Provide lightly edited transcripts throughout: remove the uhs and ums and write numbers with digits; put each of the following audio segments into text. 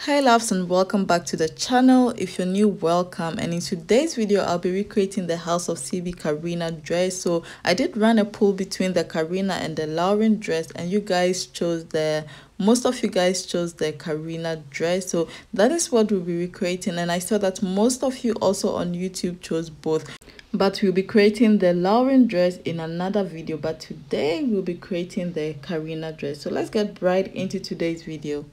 Hi loves, and welcome back to the channel. If you're new, welcome. And in today's video I'll be recreating the House of CB Carina dress. So I did run a poll between the Carina and the Lauren dress, and most of you guys chose the Carina dress. So that is what we'll be recreating, and I saw that most of you also on YouTube chose both. But we'll be creating the Lauren dress in another video, but today we'll be creating the Carina dress. So let's get right into today's video.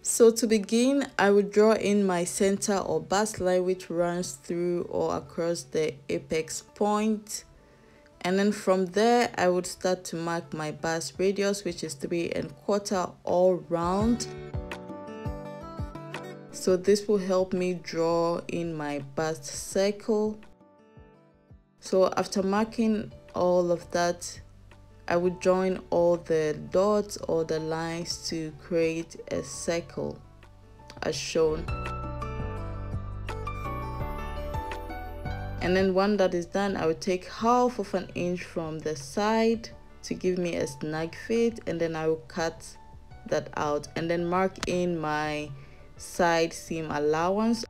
So to begin, I will draw in my center or bust line, which runs through or across the apex point. And then from there, I would start to mark my bust radius, which is 3 1/4 all round. So this will help me draw in my bust circle. So after marking all of that, I would join all the dots or the lines to create a circle as shown. And then when that is done, I would take 1/2 of an inch from the side to give me a snug fit, and then I will cut that out and then mark in my side seam allowance.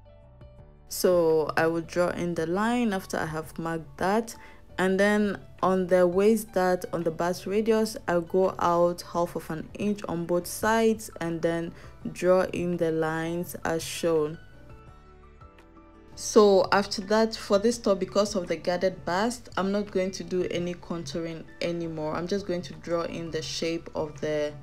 So I will draw in the line after I have marked that, and then on the waist dart on the bust radius, I'll go out 1/2 of an inch on both sides and then draw in the lines as shown. So after that, for this top, because of the gathered bust, I'm not going to do any contouring anymore. I'm just going to draw in the shape of the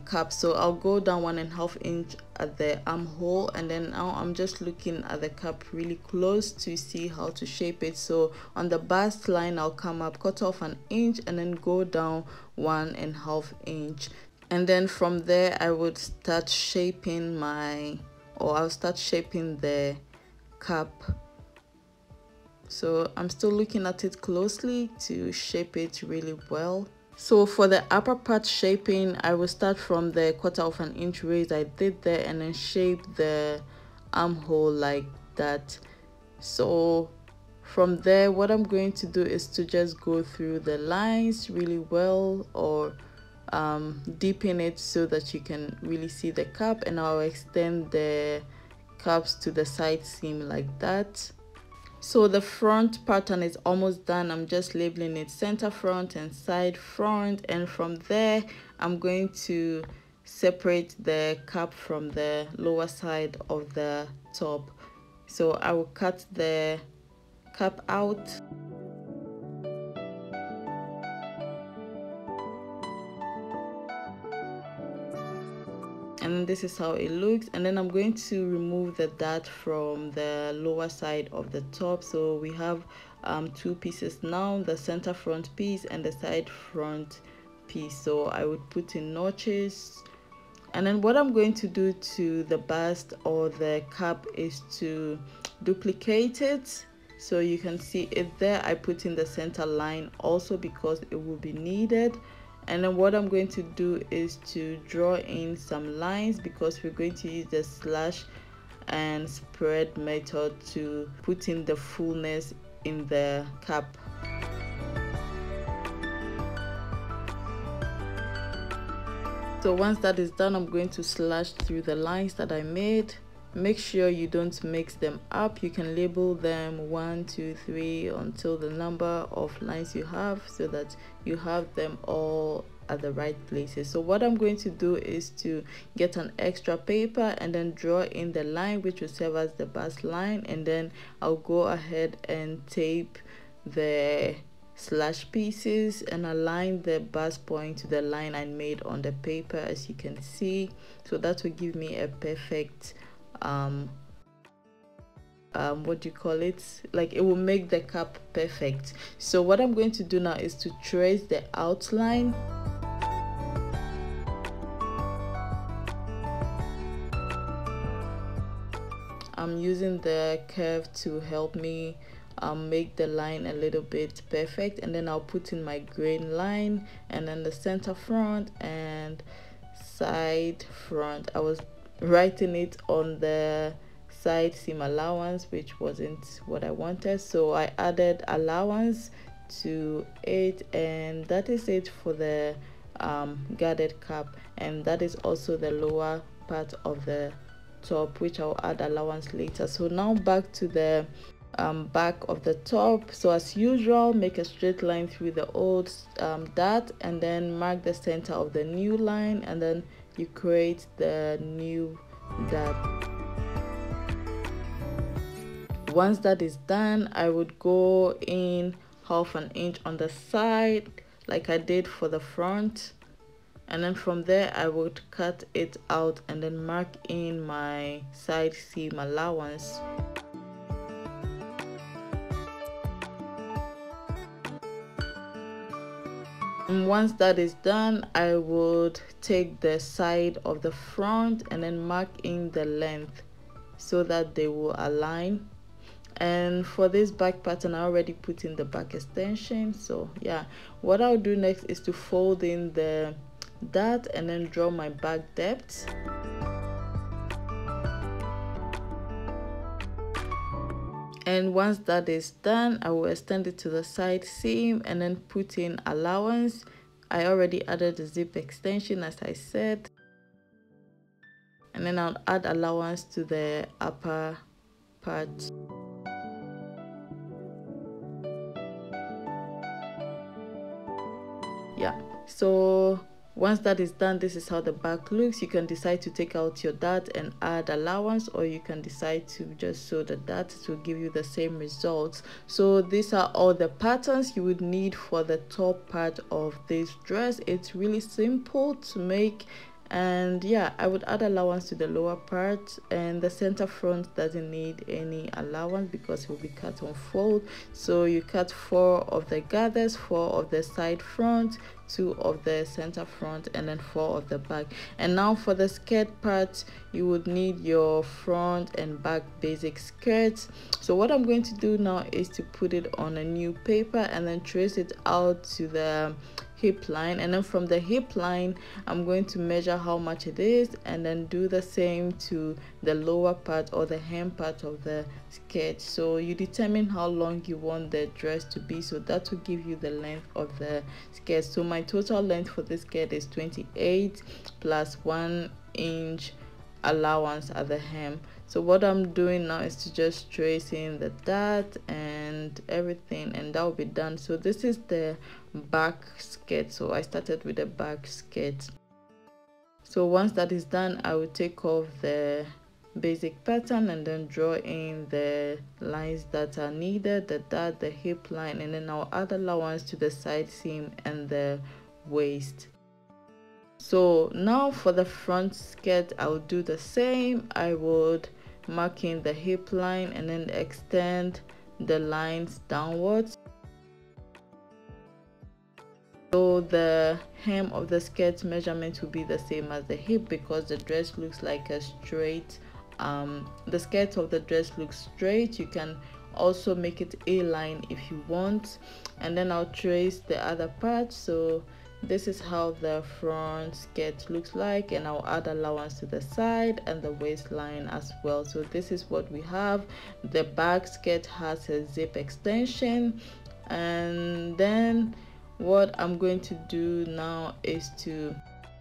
cap. So I'll go down 1 1/2 inch at the armhole, and then now I'm just looking at the cap really close to see how to shape it. So on the bust line, I'll come up 1/4 of an inch and then go down 1 1/2 inch, and then from there I would start shaping I'll start shaping the cap. So I'm still looking at it closely to shape it really well. So for the upper part shaping, I will start from the 1/4 of an inch raise I did there and then shape the armhole like that. So from there, what I'm going to do is to just go through the lines really well, or deepen it so that you can really see the cap, and I'll extend the caps to the side seam like that. So the front pattern is almost done. I'm just labeling it center front and side front, and from there I'm going to separate the cap from the lower side of the top. So I will cut the cap out. And this is how it looks, and then I'm going to remove the dart from the lower side of the top. So we have two pieces now, the center front piece and the side front piece. So I would put in notches, and then what I'm going to do to the bust or the cap is to duplicate it. So you can see it there. I put in the center line also because it will be needed. And then what I'm going to do is to draw in some lines, because we're going to use the slash and spread method to put in the fullness in the cap. So once that is done, I'm going to slash through the lines that I made. Make sure you don't mix them up. You can label them 1 2 3 until the number of lines you have, so that you have them all at the right places. So what I'm going to do is to get an extra paper and then draw in the line which will serve as the bust line, and then I'll go ahead and tape the slash pieces and align the bust point to the line I made on the paper, as you can see. So that will give me a perfect what do you call it, like it will make the cap perfect. So what I'm going to do now is to trace the outline. I'm using the curve to help me make the line a little bit perfect, and then I'll put in my grain line, and then the center front and side front. I was writing it on the side seam allowance, which wasn't what I wanted, so I added allowance to it, and that is it for the guarded cap, and that is also the lower part of the top, which I'll add allowance later. So now back to the back of the top. So as usual, make a straight line through the old dart, and then mark the center of the new line, and then you create the new dart. Once that is done, I would go in 1/2 inch on the side like I did for the front, and then from there I would cut it out and then mark in my side seam allowance. And once that is done, I would take the side of the front and then mark in the length so that they will align. And for this back pattern, I already put in the back extension. So yeah, what I'll do next is to fold in the dart and then draw my back depth. And once that is done, I will extend it to the side seam and then put in allowance. I already added the zip extension, as I said, and then I'll add allowance to the upper part. Yeah, so once that is done, this is how the back looks. You can decide to take out your dart and add allowance, or you can decide to just sew the dart. It will give you the same results. So these are all the patterns you would need for the top part of this dress. It's really simple to make, and yeah, I would add allowance to the lower part, and the center front doesn't need any allowance because it will be cut on fold. So you cut 4 of the gathers, 4 of the side front, 2 of the center front, and then 4 of the back. And now for the skirt part, you would need your front and back basic skirts. So what I'm going to do now is to put it on a new paper and then trace it out to the hip line, and then from the hip line I'm going to measure how much it is and then do the same to the lower part or the hem part of the skirt. So you determine how long you want the dress to be, so that will give you the length of the skirt. So my total length for this skirt is 28 plus 1 inch allowance at the hem. So what I'm doing now is to just trace in the dart and everything, and that will be done. So this is the back skirt. So I started with the back skirt. So once that is done, I will take off the basic pattern and then draw in the lines that are needed, the dart, the hip line, and then I'll add allowance to the side seam and the waist. So now for the front skirt, I'll do the same. I would mark in the hip line and then extend the lines downwards. So the hem of the skirt measurement will be the same as the hip because the dress looks like a straight, the skirt of the dress looks straight. You can also make it A-line if you want. And then I'll trace the other part. So this is how the front skirt looks like, and I'll add allowance to the side and the waistline as well. So this is what we have. The back skirt has a zip extension, and then what I'm going to do now is to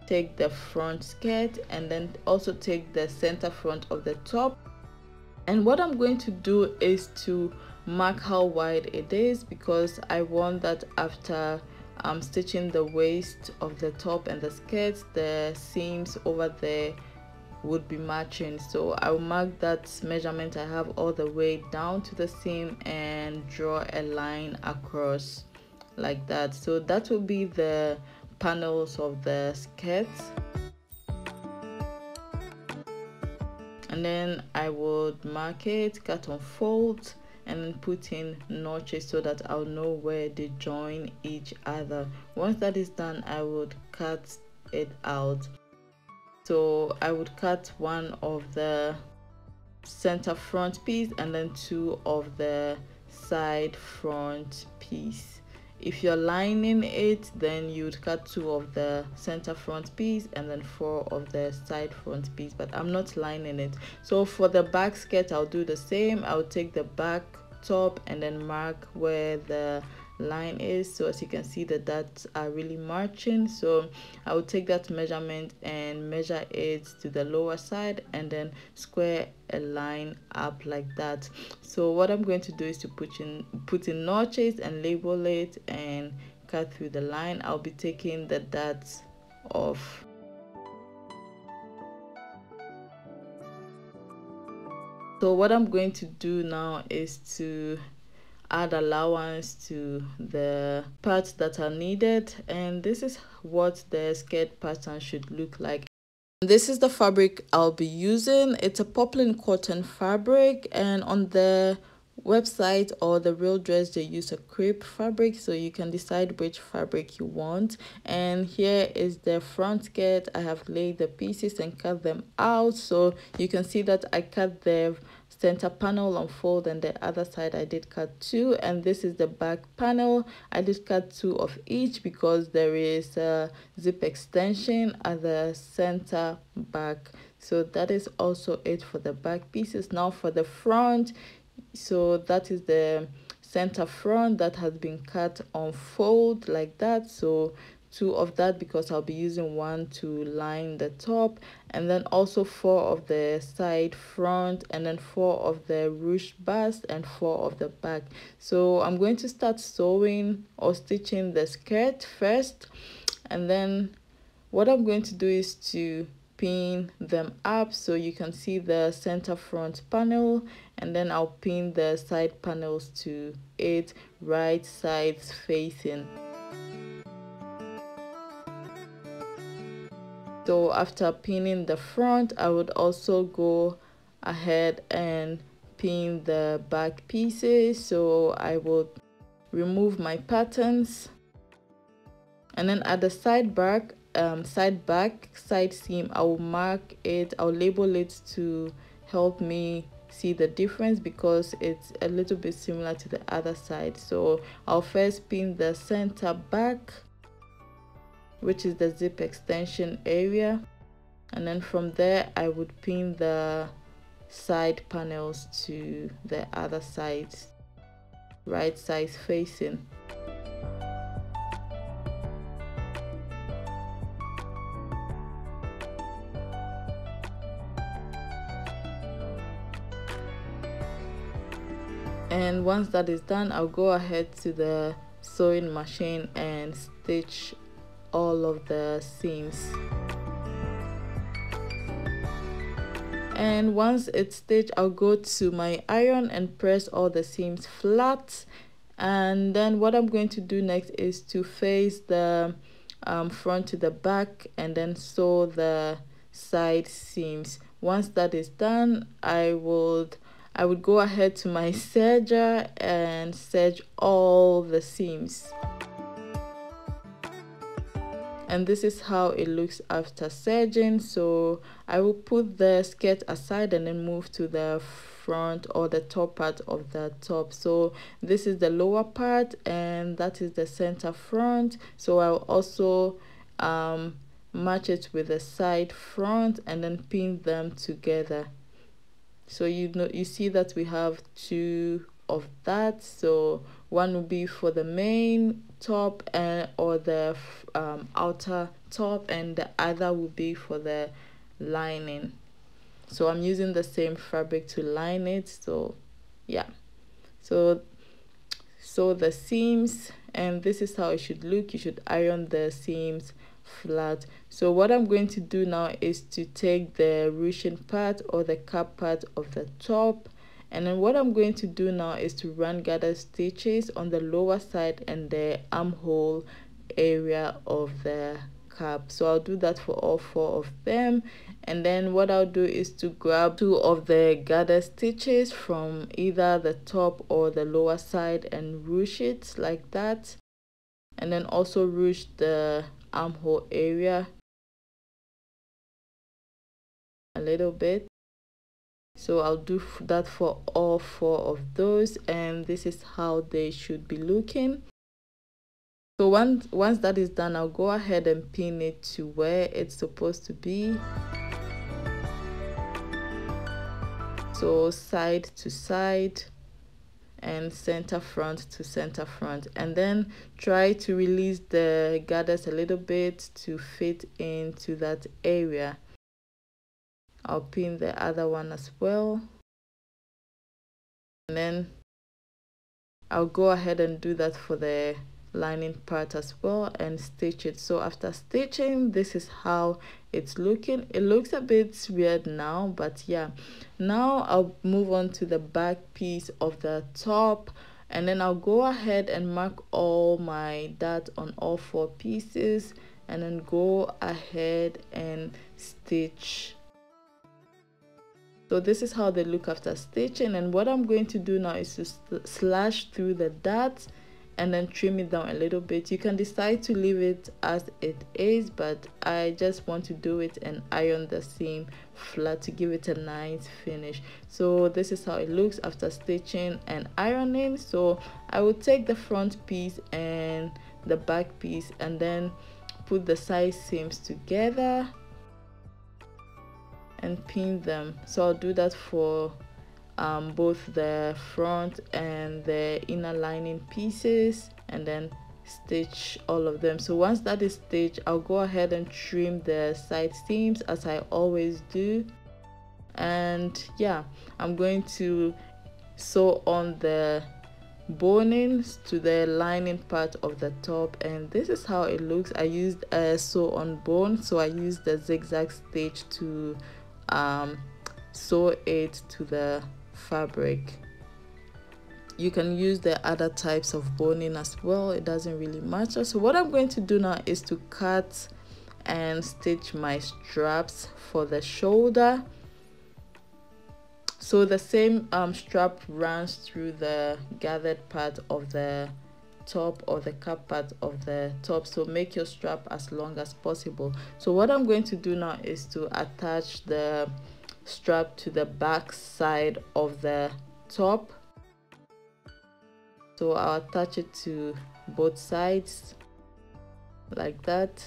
take the front skirt and then also take the center front of the top, and what I'm going to do is to mark how wide it is, because I want that after stitching the waist of the top and the skirts, the seams over there would be matching. So I'll mark that measurement I have all the way down to the seam and draw a line across like that. So that will be the panels of the skirts, and then I would mark it, cut on folds, and then put in notches so that I'll know where they join each other. Once that is done, I would cut it out. So I would cut 1 of the center front piece and then 2 of the side front piece. if you're lining it, then you'd cut 2 of the center front piece and then 4 of the side front piece, but I'm not lining it. So for the back skirt, I'll do the same. I'll take the back top and then mark where the line is. So as you can see, the dots are really marching, so I will take that measurement and measure it to the lower side and then square a line up like that. So what I'm going to do is to put in notches and label it and cut through the line. I'll be taking the dots off. So what I'm going to do now is to add allowance to the parts that are needed, and this is what the skirt pattern should look like. This is the fabric I'll be using. It's a poplin cotton fabric, and on the website or the real dress they use a crepe fabric, so you can decide which fabric you want. And here is the front skirt. I have laid the pieces and cut them out, so you can see that I cut the center panel on fold, and the other side I did cut 2, and this is the back panel. I did cut 2 of each because there is a zip extension at the center back. So that is also it for the back pieces. Now for the front, so that is the center front that has been cut on fold like that. So 2 of that because I'll be using 1 to line the top, and then also 4 of the side front, and then 4 of the ruched bust and 4 of the back. So I'm going to start sewing or stitching the skirt first, and then what I'm going to do is to pin them up so you can see the center front panel, and then I'll pin the side panels to it, right sides facing. So after pinning the front, I would also go ahead and pin the back pieces. So I would remove my patterns, and then at the side back side seam, I will mark it, I'll label it to help me see the difference because it's a little bit similar to the other side. So I'll first pin the center back, which is the zip extension area, and then from there I would pin the side panels to the other sides, right sides facing. And once that is done, I'll go ahead to the sewing machine and stitch all of the seams. And once it's stitched, I'll go to my iron and press all the seams flat. And then what I'm going to do next is to face the front to the back and then sew the side seams. Once that is done, I would go ahead to my serger and serge all the seams. And this is how it looks after serging. So I will put the skirt aside and then move to the front or the top part of the top. So this is the lower part and that is the center front. So I'll also match it with the side front and then pin them together. So you see that we have 2 of that. So one will be for the main top or the outer top, and the other will be for the lining. So I'm using the same fabric to line it. So yeah, so the seams, and this is how it should look. You should iron the seams flat. So what I'm going to do now is to take the ruching part or the cap part of the top, and then what I'm going to do now is to run gather stitches on the lower side and the armhole area of the cap. So I'll do that for all 4 of them, and then what I'll do is to grab 2 of the gather stitches from either the top or the lower side and ruche it like that, and then also ruche the armhole area a little bit. So I'll do that for all 4 of those, and this is how they should be looking. So once that is done, I'll go ahead and pin it to where it's supposed to be. So side to side and center front to center front, and then try to release the gathers a little bit to fit into that area. I'll pin the other one as well, and then I'll go ahead and do that for the lining part as well and stitch it. So after stitching, this is how it's looking. It looks a bit weird now, but yeah, now I'll move on to the back piece of the top, and then I'll go ahead and mark all my dots on all 4 pieces, and then go ahead and stitch. So this is how they look after stitching, and what I'm going to do now is to slash through the dots and then trim it down a little bit. You can decide to leave it as it is, but I just want to do it and iron the seam flat to give it a nice finish. So this is how it looks after stitching and ironing. So I will take the front piece and the back piece and then put the side seams together and pin them. So I'll do that for both the front and the inner lining pieces, and then stitch all of them. So once that is stitched, I'll go ahead and trim the side seams as I always do, and yeah, I'm going to sew on the bonings to the lining part of the top, and this is how it looks. I used a sew on bone, so I used the zigzag stitch to sew it to the fabric. You can use the other types of boning as well, it doesn't really matter. So what I'm going to do now is to cut and stitch my straps for the shoulder. So the same strap runs through the gathered part of the top or the cap part of the top, so make your strap as long as possible. So what I'm going to do now is to attach the strap to the back side of the top. So I'll attach it to both sides like that,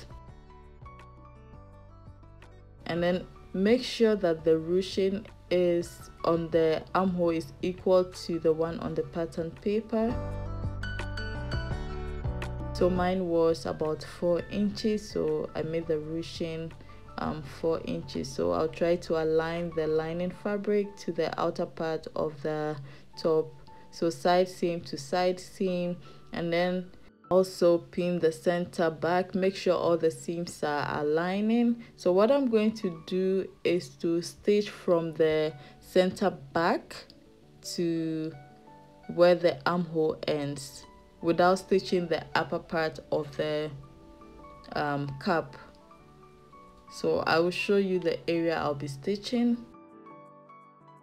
and then make sure that the ruching is on the armhole is equal to the one on the pattern paper. So mine was about 4 inches, so I made the ruching 4 inches. So I'll try to align the lining fabric to the outer part of the top, so side seam to side seam, and then also pin the center back. Make sure all the seams are aligning. So what I'm going to do is to stitch from the center back to where the armhole ends without stitching the upper part of the cap. So I will show you the area I'll be stitching,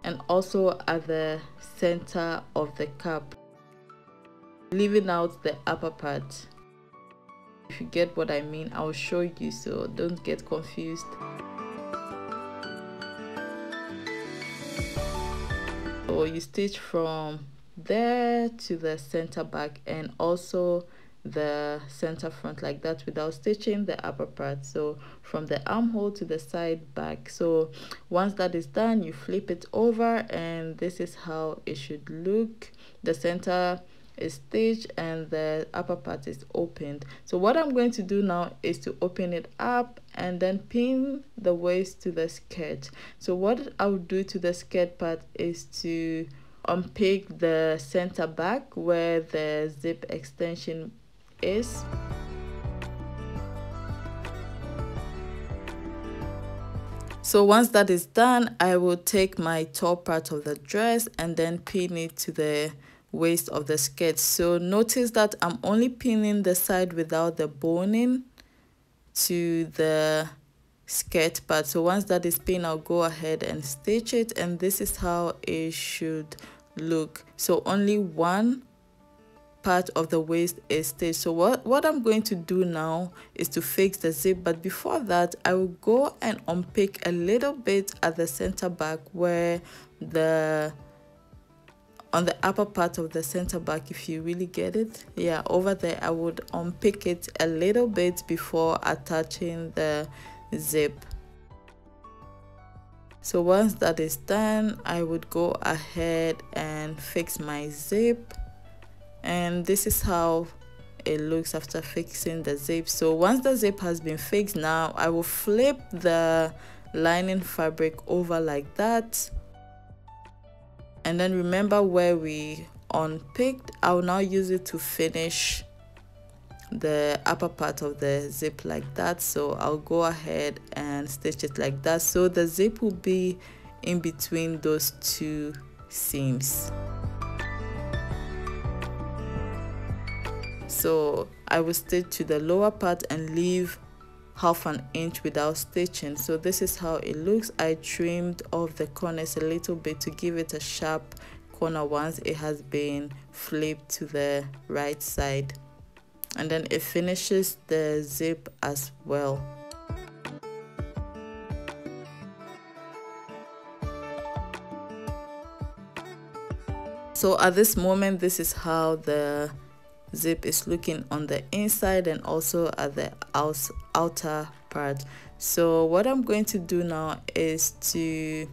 and also at the center of the cap, leaving out the upper part. If you get what I mean, I'll show you, so don't get confused. So you stitch from there to the center back and also the center front like that without stitching the upper part. So from the armhole to the side back. So once that is done, you flip it over, and this is how it should look. The center is stitched and the upper part is opened. So what I'm going to do now is to open it up and then pin the waist to the skirt. So what I'll do to the skirt part is to unpick the center back where the zip extension is. So once that is done, I will take my top part of the dress and then pin it to the waist of the skirt. So notice that I'm only pinning the side without the boning to the skirt part. So once that is pinned, I'll go ahead and stitch it, and this is how it should look. So only one part of the waist is stitched. So what I'm going to do now is to fix the zip, but before that I will go and unpick a little bit at the center back where the on the upper part of the center back, if you really get it. Yeah, over there I would unpick it a little bit before attaching the zip. So once that is done, I would go ahead and fix my zip, and this is how it looks after fixing the zip. So once the zip has been fixed, now I will flip the lining fabric over like that, and then remember where we unpicked, I will now use it to finish the upper part of the zip like that. So I'll go ahead and stitch it like that, so the zip will be in between those two seams. So I will stitch to the lower part and leave half an inch without stitching. So this is how it looks. I trimmed off the corners a little bit to give it a sharp corner once it has been flipped to the right side, and then it finishes the zip as well. So at this moment, this is how the zip is looking on the inside and also at the outer part. So what I'm going to do now is to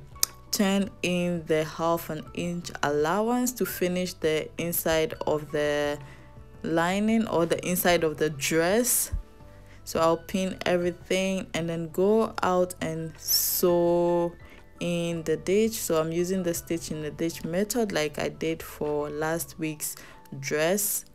turn in the half an inch allowance to finish the inside of the lining or the inside of the dress. So I'll pin everything and then go out and sew in the ditch. So I'm using the stitch in the ditch method like I did for last week's dress.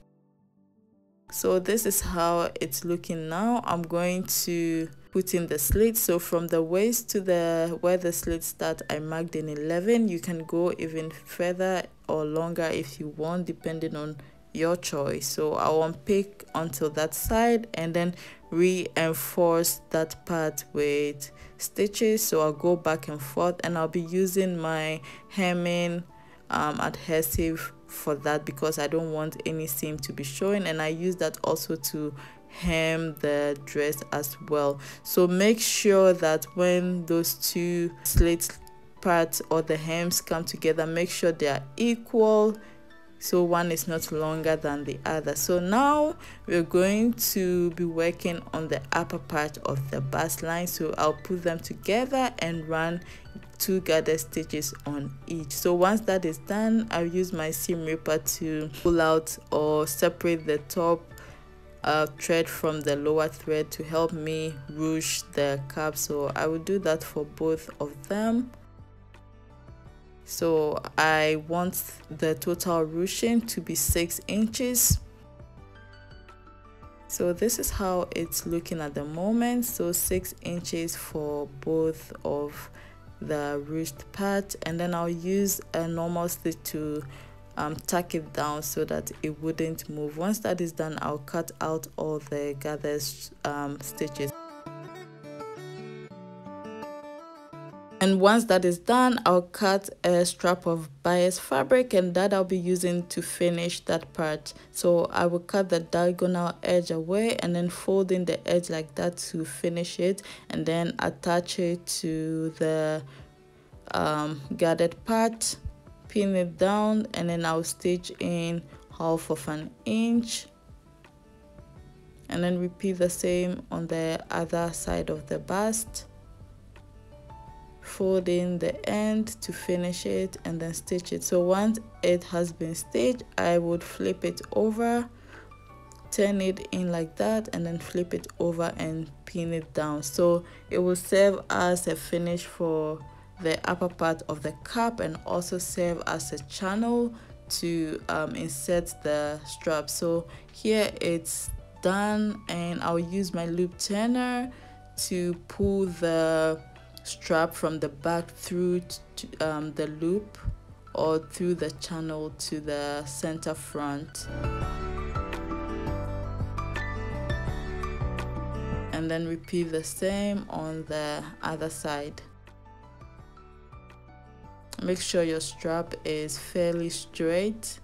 So this is how it's looking now. I'm going to put in the slit. So from the waist to the where the slit starts, I marked in 11. You can go even further or longer if you want, depending on your choice. So I'll unpick until that side and then reinforce that part with stitches. So I'll go back and forth, and I'll be using my hemming adhesive for that because I don't want any seam to be showing, and I use that also to hem the dress as well. So make sure that when those two slit parts or the hems come together, make sure they are equal, so one is not longer than the other. So now we're going to be working on the upper part of the bust line. So I'll put them together and run 2 gathered stitches on each. So once that is done, I'll use my seam ripper to pull out or separate the top thread from the lower thread to help me ruche the cap. So I will do that for both of them. So I want the total ruching to be 6 inches. So this is how it's looking at the moment. So 6 inches for both of the ruched part, and then I'll use a normal stitch to tack it down so that it wouldn't move. Once that is done, I'll cut out all the gathered stitches. And once that is done, I'll cut a strap of bias fabric, and that I'll be using to finish that part. So I will cut the diagonal edge away and then fold in the edge like that to finish it, and then attach it to the gathered part, pin it down, and then I'll stitch in half of an inch, and then repeat the same on the other side of the bust. Fold in the end to finish it and then stitch it. So once it has been stitched, I would flip it over, turn it in like that, and then flip it over and pin it down. So it will serve as a finish for the upper part of the cap and also serve as a channel to insert the strap. So here it's done, and I'll use my loop turner to pull the strap from the back through to, the loop or through the channel to the center front, and then repeat the same on the other side. Make sure your strap is fairly straight.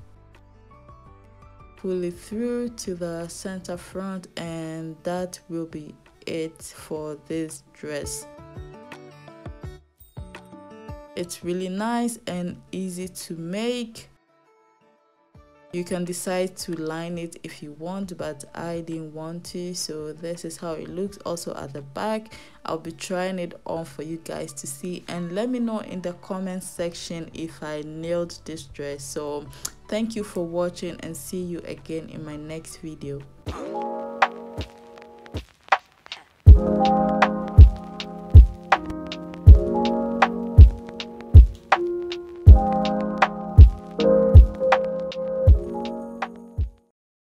Pull it through to the center front, and that will be it for this dress. It's really nice and easy to make. You can decide to line it if you want, but I didn't want to. So this is how it looks. Also at the back, I'll be trying it on for you guys to see, and let me know in the comment section if I nailed this dress. So thank you for watching, and see you again in my next video.